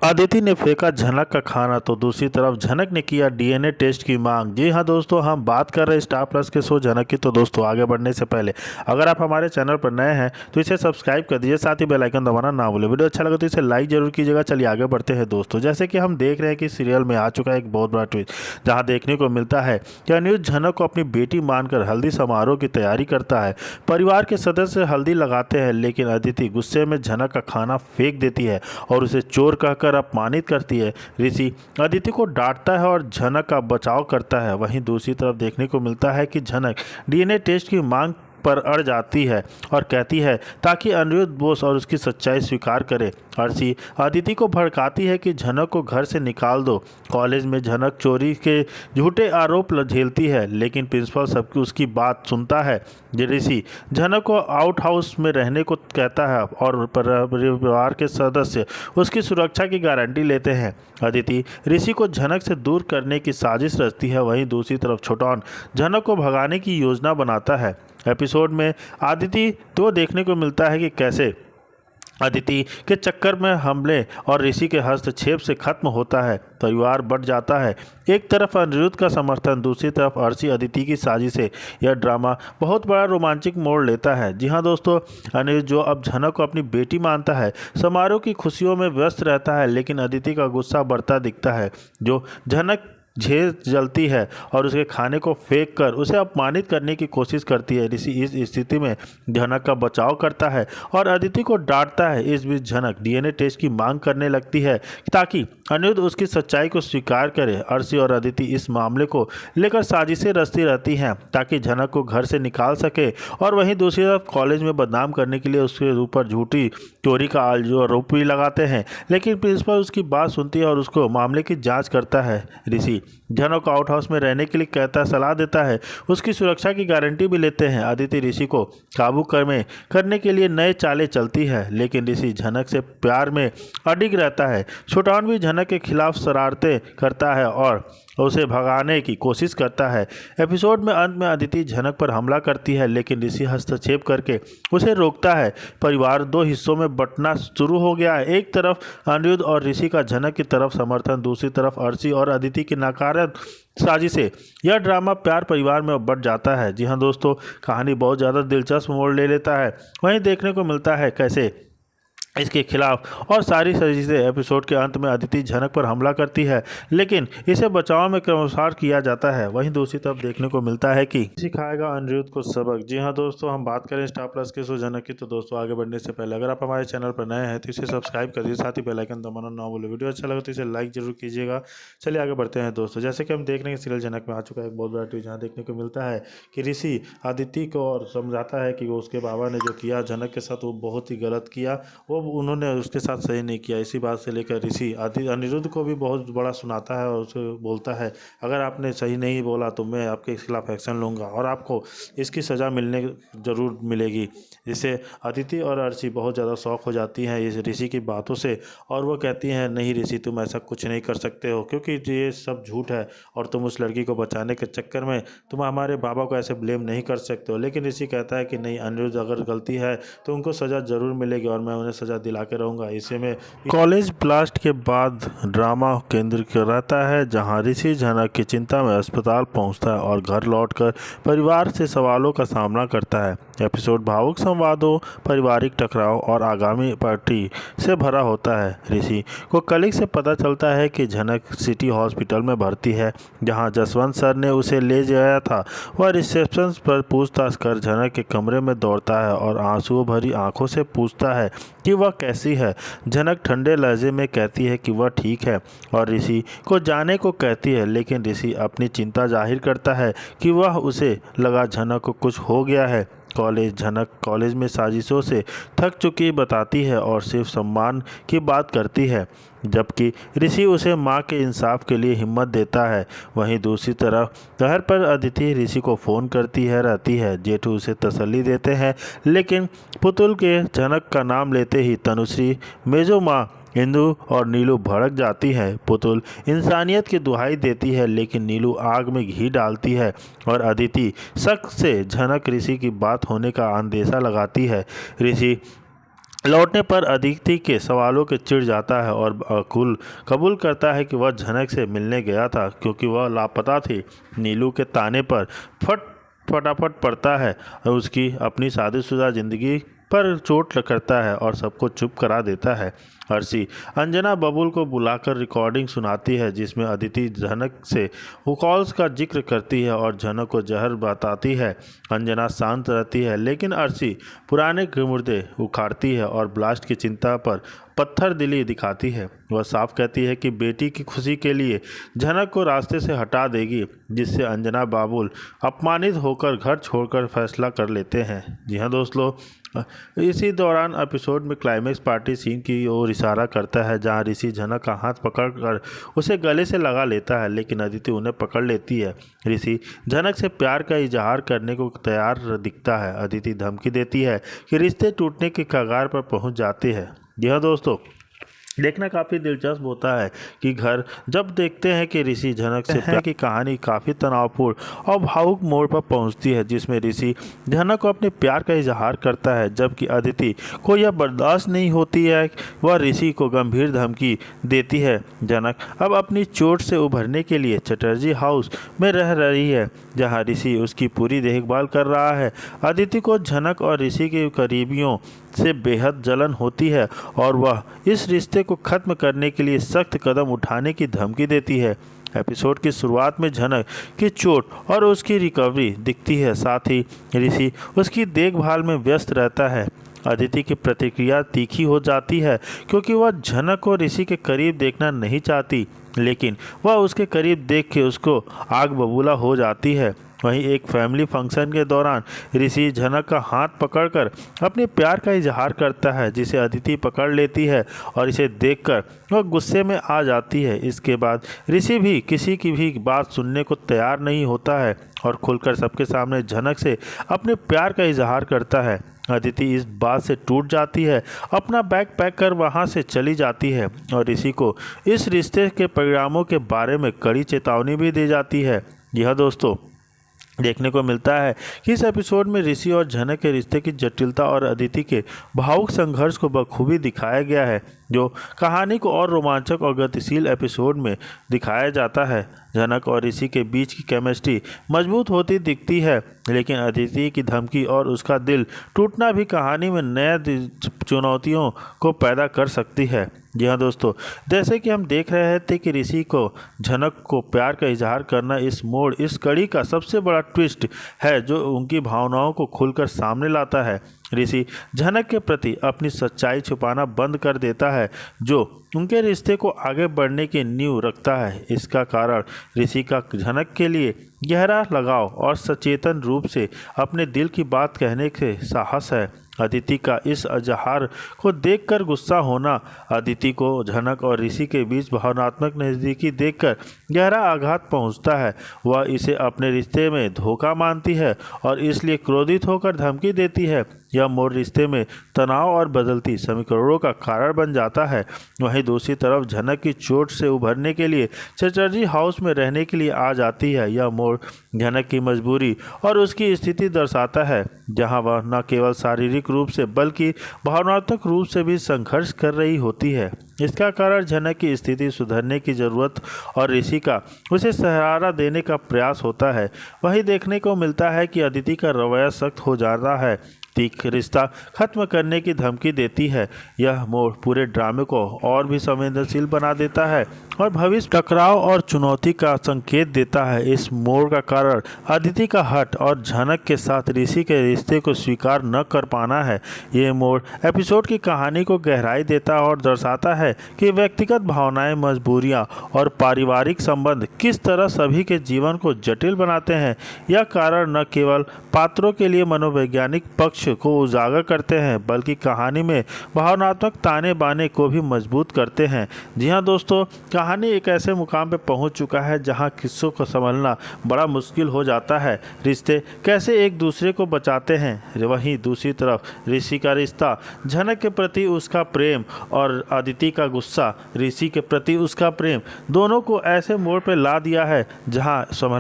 अदिति ने फेंका झनक का खाना तो दूसरी तरफ झनक ने किया डीएनए टेस्ट की मांग। जी हाँ दोस्तों, हम बात कर रहे हैं स्टार प्लस के शो झनक की। तो दोस्तों आगे बढ़ने से पहले अगर आप हमारे चैनल पर नए हैं तो इसे सब्सक्राइब कर दीजिए, साथ ही बेल आइकन दबाना ना भूलें। वीडियो अच्छा लगे तो इसे लाइक जरूर कीजिएगा। चलिए आगे बढ़ते हैं दोस्तों। जैसे कि हम देख रहे हैं कि सीरियल में आ चुका है एक बहुत बड़ा ट्विस्ट, जहाँ देखने को मिलता है कि अनिरुद्ध झनक को अपनी बेटी मानकर हल्दी समारोह की तैयारी करता है। परिवार के सदस्य हल्दी लगाते हैं, लेकिन अदिति गुस्से में झनक का खाना फेंक देती है और उसे चोर कहकर अपमानित करती है। ऋषि अदिति को डांटता है और झनक का बचाव करता है। वहीं दूसरी तरफ देखने को मिलता है कि झनक डीएनए टेस्ट की मांग पर अड़ जाती है और कहती है ताकि अनिरुद्ध बोस और उसकी सच्चाई स्वीकार करे। अर्शी अदिति को भड़काती है कि झनक को घर से निकाल दो। कॉलेज में झनक चोरी के झूठे आरोप झेलती है, लेकिन प्रिंसिपल सबकी उसकी बात सुनता है। ऋषि झनक को आउट हाउस में रहने को कहता है और परिवार के सदस्य उसकी सुरक्षा की गारंटी लेते हैं। अदिति ऋषि को झनक से दूर करने की साजिश रचती है। वहीं दूसरी तरफ छोटौन झनक को भगाने की योजना बनाता है। एपिसोड में अदिति तो देखने को मिलता है कि कैसे अदिति के चक्कर में हमले और ऋषि के हस्तक्षेप से खत्म होता है। परिवार बढ़ जाता है। एक तरफ अनिरुद्ध का समर्थन, दूसरी तरफ अर्शी अदिति की साजिशें। यह ड्रामा बहुत बड़ा रोमांचक मोड़ लेता है। जी हाँ दोस्तों, अनिरुद्ध जो अब झनक को अपनी बेटी मानता है, समारोह की खुशियों में व्यस्त रहता है, लेकिन अदिति का गुस्सा बढ़ता दिखता है। जो झनक झेल जलती है और उसके खाने को फेंक कर उसे अपमानित करने की कोशिश करती है। ऋषि इस स्थिति में झनक का बचाव करता है और अदिति को डांटता है। इस बीच झनक डीएनए टेस्ट की मांग करने लगती है ताकि अनिरुद्ध उसकी सच्चाई को स्वीकार करे। अर्शी और अदिति इस मामले को लेकर साजिशें रचती रहती हैं ताकि झनक को घर से निकाल सके, और वहीं दूसरी तरफ कॉलेज में बदनाम करने के लिए उसके ऊपर झूठी चोरी का आरोप भी लगाते हैं, लेकिन प्रिंसिपल उसकी बात सुनती है और उसको मामले की जाँच करता है। ऋषि झनक को आउट हाउस में रहने के लिए कहता सलाह देता है, उसकी सुरक्षा की गारंटी भी लेते हैं। अदिति ऋषि को काबू करने के लिए नए चालें चलती है, लेकिन ऋषि झनक से प्यार में अडिग रहता है। छोटौन भी झनक के खिलाफ शरारतें करता है और उसे भगाने की कोशिश करता है। एपिसोड में अंत में अदिति झनक पर हमला करती है, लेकिन ऋषि हस्तक्षेप करके उसे रोकता है। परिवार दो हिस्सों में बंटना शुरू हो गया है। एक तरफ अनिरुद्ध और ऋषि का झनक की तरफ समर्थन, दूसरी तरफ अर्शी और अदिति की नकारात्मक साजिशें। यह ड्रामा प्यार परिवार में बढ़ जाता है। जी हाँ दोस्तों, कहानी बहुत ज़्यादा दिलचस्प मोड़ ले लेता है। वहीं देखने को मिलता है कैसे इसके खिलाफ और सारी साजिशें। एपिसोड के अंत में अदिति झनक पर हमला करती है, लेकिन इसे बचाव में क्रमशः किया जाता है। वहीं दूसरी तरफ देखने को मिलता है कि सिखाएगा अनिरुद्ध को सबक। जी हाँ दोस्तों, हम बात करें स्टार प्लस के शो झनक की। तो दोस्तों आगे बढ़ने से पहले अगर आप हमारे चैनल पर नए हैं तो इसे सब्सक्राइब कर दीजिए, साथ ही बेल आइकन दबाना ना भूलें। वीडियो अच्छा लगे तो इसे लाइक जरूर कीजिएगा। चलिए आगे बढ़ते हैं दोस्तों। जैसे कि हम देख रहे हैं सीरियल झनक में आ चुका है एक बहुत बड़ा ट्विस्ट, जहाँ देखने को मिलता है कि ऋषि अदिति को और समझाता है कि वो उसके बाबा ने जो किया झनक के साथ वो बहुत ही गलत किया, वो उन्होंने उसके साथ सही नहीं किया। इसी बात से लेकर ऋषि अनिरुद्ध को भी बहुत बड़ा सुनाता है और उसे बोलता है अगर आपने सही नहीं बोला तो मैं आपके खिलाफ एक्शन लूँगा और आपको इसकी सज़ा मिलने जरूर मिलेगी। जिससे अदिति और अर्शी बहुत ज़्यादा शौक हो जाती हैं इस ऋषि की बातों से, और वो कहती हैं नहीं ऋषि, तुम ऐसा कुछ नहीं कर सकते हो, क्योंकि ये सब झूठ है और तुम उस लड़की को बचाने के चक्कर में तुम हमारे बाबा को ऐसे ब्लेम नहीं कर सकते हो। लेकिन ऋषि कहता है कि नहीं, अनिरुद्ध अगर गलती है तो उनको सज़ा ज़रूर मिलेगी और मैं उन्हें सज़ा दिला के रहूँगा। इसी में कॉलेज ब्लास्ट के बाद ड्रामा केंद्र रहता है, जहां ऋषि झनक की चिंता में अस्पताल पहुंचता है और घर लौटकर परिवार से सवालों का सामना करता है। एपिसोड भावुक संवादों, पारिवारिक टकराव और आगामी पार्टी से भरा होता है। ऋषि को कलीग से पता चलता है कि झनक सिटी हॉस्पिटल में भर्ती है, जहां जसवंत सर ने उसे ले जाया था। वह रिसेप्शन पर पूछताछ कर झनक के कमरे में दौड़ता है और आंसुओं भरी आंखों से पूछता है कि वह कैसी है। झनक ठंडे लहजे में कहती है कि वह ठीक है और ऋषि को जाने को कहती है, लेकिन ऋषि अपनी चिंता जाहिर करता है कि वह उसे लगा झनक को कुछ हो गया है। झनक कॉलेज में साजिशों से थक चुकी बताती है और सिर्फ सम्मान की बात करती है, जबकि ऋषि उसे मां के इंसाफ के लिए हिम्मत देता है। वहीं दूसरी तरफ घर पर अदिति ऋषि को फ़ोन करती रहती है। जेठू उसे तसल्ली देते हैं, लेकिन पुतुल के झनक का नाम लेते ही तनुश्री, मेजो माँ, इंदु और नीलू भड़क जाती है। पुतुल इंसानियत की दुहाई देती है, लेकिन नीलू आग में घी डालती है और अदिति शक से झनक ऋषि की बात होने का अंदेशा लगाती है। ऋषि लौटने पर अदिति के सवालों के चिढ़ जाता है और कबूल करता है कि वह झनक से मिलने गया था क्योंकि वह लापता थी। नीलू के ताने पर फटाफट पड़ता है और उसकी अपनी शादीशुदा जिंदगी पर चोट करता है और सबको चुप करा देता है। अर्शी अंजना बबुल को बुलाकर रिकॉर्डिंग सुनाती है जिसमें अदिति झनक से कॉल्स का जिक्र करती है और झनक को जहर बताती है। अंजना शांत रहती है लेकिन अर्शी पुराने मुर्दे उखाड़ती है और ब्लास्ट की चिंता पर पत्थर दिली दिखाती है। वह साफ कहती है कि बेटी की खुशी के लिए झनक को रास्ते से हटा देगी, जिससे अंजना बाबुल अपमानित होकर घर छोड़कर फैसला कर लेते हैं। जी हाँ दोस्तों, इसी दौरान एपिसोड में क्लाइमेक्स पार्टी सीन की ओर इशारा करता है जहां ऋषि झनक का हाथ पकड़कर उसे गले से लगा लेता है, लेकिन अदिति उन्हें पकड़ लेती है। ऋषि झनक से प्यार का इजहार करने को तैयार दिखता है। अदिति धमकी देती है कि रिश्ते टूटने के कगार पर पहुंच जाते हैं। जी हाँ दोस्तों, देखना काफ़ी दिलचस्प होता है कि घर जब देखते हैं कि ऋषि झनक से प्यार की कहानी काफ़ी तनावपूर्ण और भावुक मोड़ पर पहुंचती है, जिसमें ऋषि झनक को अपने प्यार का इजहार करता है जबकि अदिति को यह बर्दाश्त नहीं होती है। वह ऋषि को गंभीर धमकी देती है। झनक अब अपनी चोट से उभरने के लिए चटर्जी हाउस में रह रही है जहाँ ऋषि उसकी पूरी देखभाल कर रहा है। अदिति को झनक और ऋषि के करीबियों से बेहद जलन होती है और वह इस रिश्ते को ख़त्म करने के लिए सख्त कदम उठाने की धमकी देती है। एपिसोड की शुरुआत में झनक की चोट और उसकी रिकवरी दिखती है, साथ ही ऋषि उसकी देखभाल में व्यस्त रहता है। अदिति की प्रतिक्रिया तीखी हो जाती है क्योंकि वह झनक को ऋषि के करीब देखना नहीं चाहती, लेकिन वह उसके करीब देख के उसको आग बबूला हो जाती है। वहीं एक फैमिली फंक्शन के दौरान ऋषि झनक का हाथ पकड़कर अपने प्यार का इजहार करता है, जिसे अदिति पकड़ लेती है और इसे देखकर वह गुस्से में आ जाती है। इसके बाद ऋषि भी किसी की भी बात सुनने को तैयार नहीं होता है और खुलकर सबके सामने झनक से अपने प्यार का इजहार करता है। अदिति इस बात से टूट जाती है, अपना बैग पैक कर वहां से चली जाती है और ऋषि को इस रिश्ते के परिणामों के बारे में कड़ी चेतावनी भी दी जाती है। यह दोस्तों देखने को मिलता है कि इस एपिसोड में ऋषि और झनक के रिश्ते की जटिलता और अदिति के भावुक संघर्ष को बखूबी दिखाया गया है, जो कहानी को और रोमांचक और गतिशील एपिसोड में दिखाया जाता है। झनक और ऋषि के बीच की केमिस्ट्री मजबूत होती दिखती है, लेकिन अदिति की धमकी और उसका दिल टूटना भी कहानी में नए चुनौतियों को पैदा कर सकती है। जी हाँ दोस्तों, जैसे कि हम देख रहे थे कि ऋषि को झनक को प्यार का इजहार करना इस कड़ी का सबसे बड़ा ट्विस्ट है जो उनकी भावनाओं को खुलकर सामने लाता है। ऋषि झनक के प्रति अपनी सच्चाई छुपाना बंद कर देता है, जो उनके रिश्ते को आगे बढ़ने की नींव रखता है। इसका कारण ऋषि का झनक के लिए गहरा लगाव और सचेतन रूप से अपने दिल की बात कहने के साहस है। अदिति का इस इजहार को देखकर गुस्सा होना अदिति को झनक और ऋषि के बीच भावनात्मक नज़दीकी देखकर गहरा आघात पहुंचता है। वह इसे अपने रिश्ते में धोखा मानती है और इसलिए क्रोधित होकर धमकी देती है। यह मोड़ रिश्ते में तनाव और बदलती समीकरणों का कारण बन जाता है। वहीं दूसरी तरफ झनक की चोट से उभरने के लिए चटर्जी हाउस में रहने के लिए आ जाती है। यह मोड़ झनक की मजबूरी और उसकी स्थिति दर्शाता है, जहां वह न केवल शारीरिक रूप से बल्कि भावनात्मक रूप से भी संघर्ष कर रही होती है। इसका कारण झनक की स्थिति सुधरने की जरूरत और ऋषि का उसे सहारा देने का प्रयास होता है। वही देखने को मिलता है कि अदिति का रवैया सख्त हो जाता है, तीख रिश्ता खत्म करने की धमकी देती है। यह मोड़ पूरे ड्रामे को और भी संवेदनशील बना देता है और भविष्य टकराव और चुनौती का संकेत देता है। इस मोड़ का कारण अदिति का हट और झनक के साथ ऋषि के रिश्ते को स्वीकार न कर पाना है। ये मोड़ एपिसोड की कहानी को गहराई देता और दर्शाता है कि व्यक्तिगत भावनाएं, मजबूरियां और पारिवारिक संबंध किस तरह सभी के जीवन को जटिल बनाते हैं। यह कारण न केवल पात्रों के लिए मनोवैज्ञानिक पक्ष को उजागर करते हैं, बल्कि कहानी में भावनात्मक ताने बाने को भी मजबूत करते हैं। जी हाँ दोस्तों, कहानी एक ऐसे मुकाम पर पहुंच चुका है जहां किस्सों को संभलना बड़ा मुश्किल हो जाता है। रिश्ते कैसे एक दूसरे को बचाते हैं। वहीं दूसरी तरफ ऋषि का रिश्ता, झनक के प्रति उसका प्रेम और अदिति का गुस्सा, ऋषि के प्रति उसका प्रेम, दोनों को ऐसे मोड़ पर ला दिया है जहां संभलना